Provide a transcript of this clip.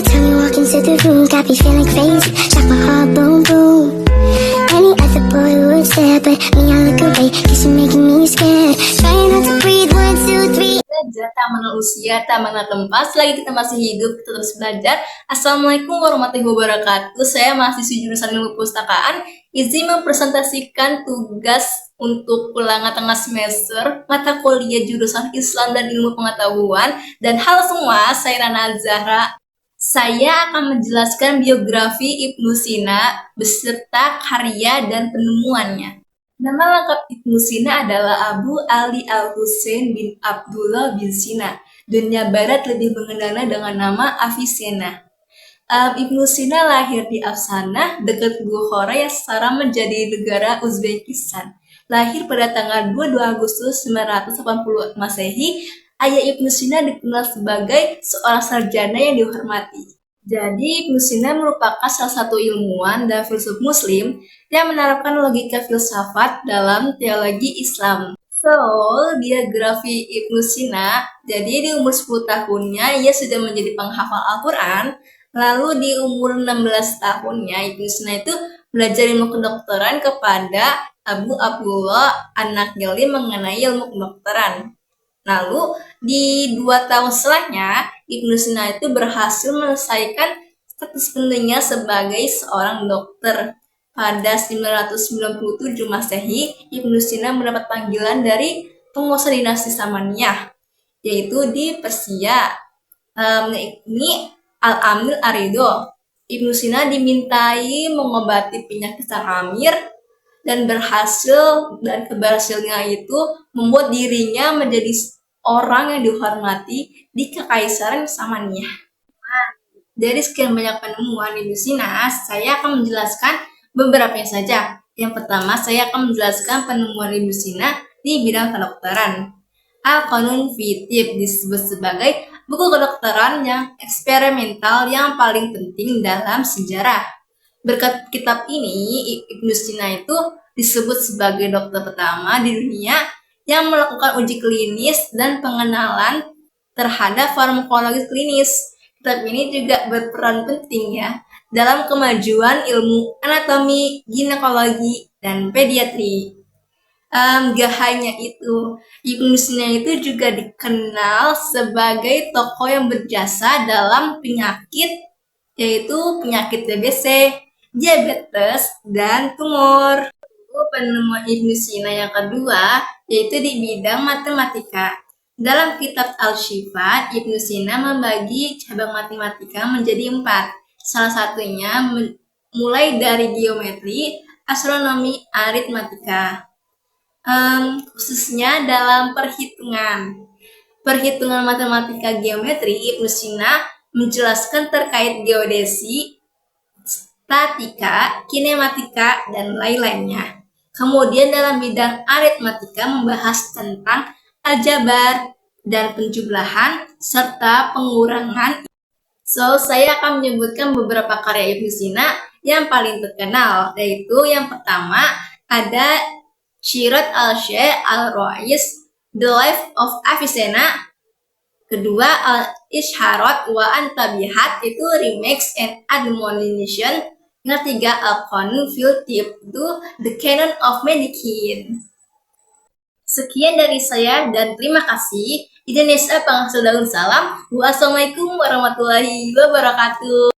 time you walk into the room, got me feeling crazy. Shock my heart, boom, boom. Any other boy would stare, but me, I look away, cause you're making me scared. Trying not to breathe, 1, 2, 3. Belajar tak mengenal usia, tak mengenal tempat. Selagi kita masih hidup, kita terus belajar. Assalamualaikum warahmatullahi wabarakatuh. Saya mahasiswi jurusan ilmu perpustakaan. Izin mempresentasikan tugas untuk ulangan tengah semester mata kuliah jurusan Islam dan ilmu pengetahuan. Dan halo semua, saya Rana Zahra. Saya akan menjelaskan biografi Ibnu Sina beserta karya dan penemuannya. Nama lengkap Ibnu Sina adalah Abu Ali Al-Husain bin Abdullah bin Sina. Dunia Barat lebih mengenalnya dengan nama Avicenna. Ibnu Sina lahir di Afsana, dekat Bukhara yang sekarang menjadi negara Uzbekistan. Lahir pada tanggal 22 Agustus 980 Masehi. Ayah Ibnu Sina dikenal sebagai seorang sarjana yang dihormati. Jadi, Ibnu Sina merupakan salah satu ilmuwan dan filsuf muslim yang menerapkan logika filsafat dalam teologi Islam. So, biografi Ibnu Sina, jadi di umur 10 tahunnya ia sudah menjadi penghafal Al-Quran. Lalu di umur 16 tahunnya Ibnu Sina itu belajar ilmu kedokteran kepada Abu Abdullah An-Nakhili mengenai ilmu kedokteran. Lalu di 2 tahun setelahnya Ibnu Sina itu berhasil menyelesaikan status pentingnya sebagai seorang dokter. Pada 997 Masehi, Ibnu Sina mendapat panggilan dari penguasa dinasti Samaniyah, yaitu di Persia. Ini Al-Amir Arido. Ibnu Sina dimintai mengobati penyakit sang amir dan keberhasilannya itu membuat dirinya menjadi orang yang dihormati di Kekaisaran Samaniyah. Dari sekian banyak penemuan Ibnu Sina, saya akan menjelaskan beberapanya saja. Yang pertama, saya akan menjelaskan penemuan Ibnu Sina di bidang kedokteran. Al-Qanun fi Tibb disebut sebagai buku kedokteran yang eksperimental yang paling penting dalam sejarah. Berkat kitab ini, Ibnu Sina itu disebut sebagai dokter pertama di dunia yang melakukan uji klinis dan pengenalan terhadap farmakologi klinis. Kitab ini juga berperan penting ya dalam kemajuan ilmu anatomi, ginekologi, dan pediatri. Gak hanya itu, Ibnu Sina itu juga dikenal sebagai tokoh yang berjasa dalam penyakit, yaitu penyakit TBC, diabetes, dan tumor. Penemuan Ibnu Sina yang kedua yaitu di bidang matematika. Dalam kitab Al-Shifa, Ibnu Sina membagi cabang matematika menjadi 4. Salah satunya mulai dari geometri, astronomi, aritmatika. Khususnya dalam perhitungan matematika geometri, Ibnu Sina menjelaskan terkait geodesi, statika, kinematika, dan lain-lainnya. Kemudian dalam bidang aritmatika membahas tentang aljabar dan penjumlahan serta pengurangan. So, saya akan menyebutkan beberapa karya Ibnu Sina yang paling terkenal, yaitu yang pertama ada Syirat al-Syekh al-Rais, The Life of Avicenna. Kedua, Al-Isharat wa An-Tabihat, itu Remarks and Admonition. Yang ketiga, Al-Qanun fil Tibb, itu The Canon of Medicine. Sekian dari saya dan terima kasih. Indonesia Pangsul Daun Salam. Wassalamualaikum warahmatullahi wabarakatuh.